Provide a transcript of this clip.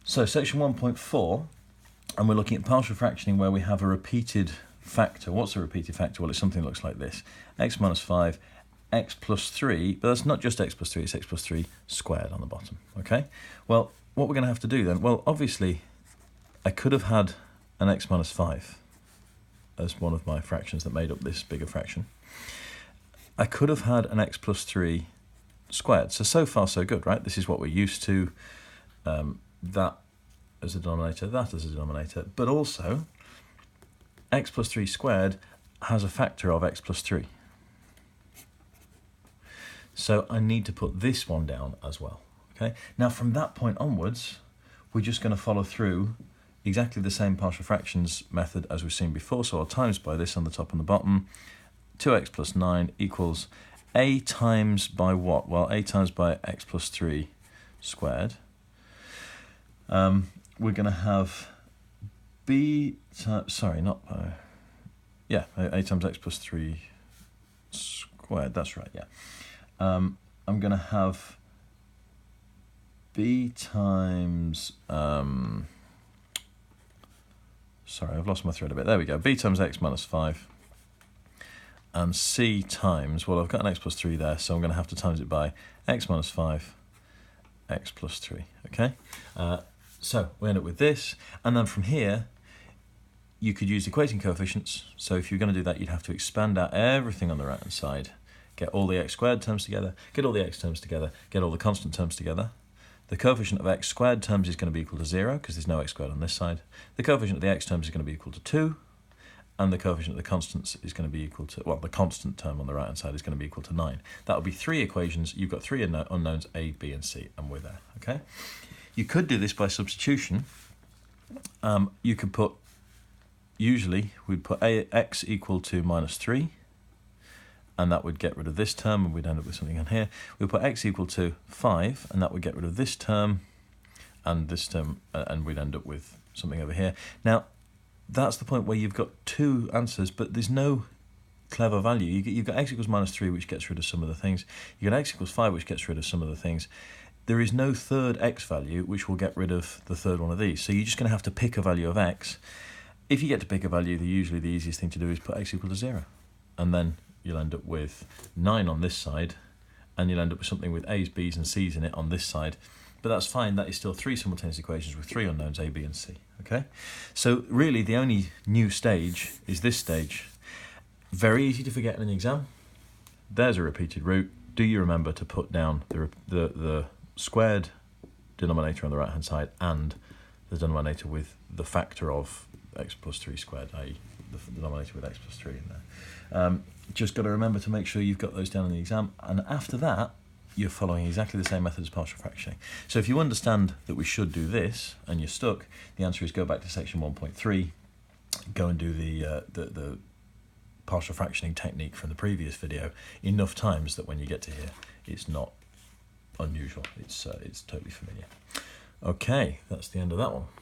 So section 1.4, and we're looking at partial fractioning where we have a repeated factor. What's a repeated factor? Well, it's something that looks like this. X minus 5, x plus 3, but that's not just x plus 3, it's x plus 3 squared on the bottom, okay? Well, what we're going to have to do then, well, obviously, I could have had an x minus 5 as one of my fractions that made up this bigger fraction. I could have had an x plus 3 squared. So far so good, right? This is what we're used to. That as a denominator, that as a denominator, but also x plus 3 squared has a factor of x plus 3. So I need to put this one down as well. Okay. Now from that point onwards, we're just going to follow through exactly the same partial fractions method as we've seen before. So I'll times by this on the top and the bottom. 2x plus 9 equals a times by what? Well, a times by x plus 3 squared. We're going to have b times, sorry, not by, yeah, a times x plus 3 squared, that's right, yeah. I'm going to have b times, sorry, I've lost my thread a bit, there we go, b times x minus 5, and c times, well, I've got an x plus 3 there, so I'm going to have to times it by x minus 5, x plus 3, okay? So we end up with this, and then from here, you could use equating coefficients. So if you're going to do that, you'd have to expand out everything on the right-hand side, get all the x squared terms together, get all the x terms together, get all the constant terms together. The coefficient of x squared terms is going to be equal to 0, because there's no x squared on this side. The coefficient of the x terms is going to be equal to 2, and the coefficient of the constants is going to be equal to, well, the constant term on the right-hand side is going to be equal to 9. That would be 3 equations. You've got 3 unknowns, a, b, and c, and we're there, okay? You could do this by substitution. You could put, usually, we'd put x equal to minus 3, and that would get rid of this term, and we'd end up with something in here. We'd put x equal to 5, and that would get rid of this term, and this term, and we'd end up with something over here. Now, that's the point where you've got 2 answers, but there's no clever value. You've got x equals minus 3, which gets rid of some of the things. You've got x equals 5, which gets rid of some of the things. There is no third x value which will get rid of the third one of these. So you're just going to have to pick a value of x. If you get to pick a value, usually the easiest thing to do is put x equal to 0. And then you'll end up with 9 on this side, and you'll end up with something with a's, b's, and c's in it on this side. But that's fine. That is still 3 simultaneous equations with 3 unknowns, a, b, and c. Okay? So really the only new stage is this stage. Very easy to forget in an exam. There's a repeated root. Do you remember to put down the squared denominator on the right hand side and the denominator with the factor of x plus 3 squared, i.e. the denominator with x plus 3 in there. Just got to remember to make sure you've got those down in the exam, and after that you're following exactly the same method as partial fractioning. So if you understand that we should do this and you're stuck, the answer is go back to section 1.3, go and do the partial fractioning technique from the previous video enough times that when you get to here it's not unusual, it's totally familiar. Okay, that's the end of that one.